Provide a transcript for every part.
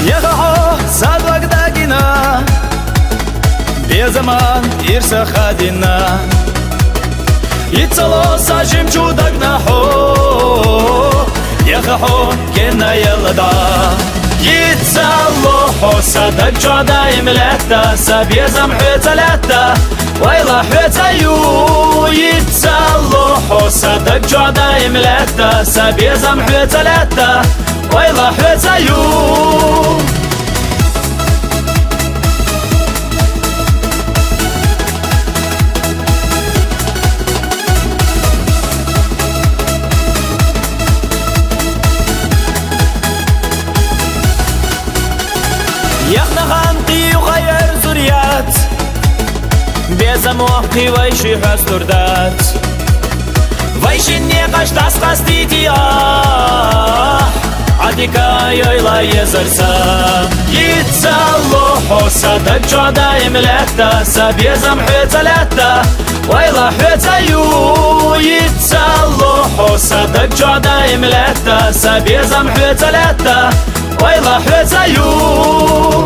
يقعو صدوك داقنا بزمان إرسا خادنا يتصلو ساجم جودك نحو يقعو كنا يلدا يتصلو حسدك جودا يملكتا سبيزم حتلتا ويلا حتيو يتصلو حسدك جودا يملكتا سبيزم حتلتا ويلا حتيو يخنا خانقي وغير زريات بيزم وقي ويشي حستردات ويشي النقاش تسقس ديتياح عديكا يلا يزرسا يتصلو حسدك جودا يملكتا سبيزم حتلتا ويلا حتيو يتصلو حسدك جودا يملكتا سبيزم حتلتا ويلا حتيو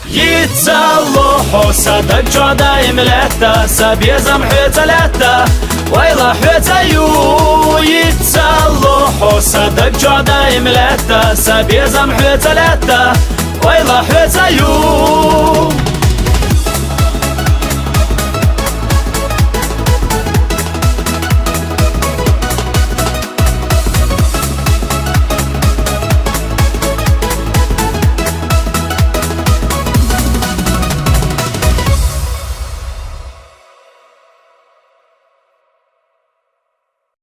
يتصلو حسدك جودا يملكتا سبيزم حتلتا ويلا حتيو يتصلو حسدك جودا يملكتا سبيزم حتلتا ويلا حتيو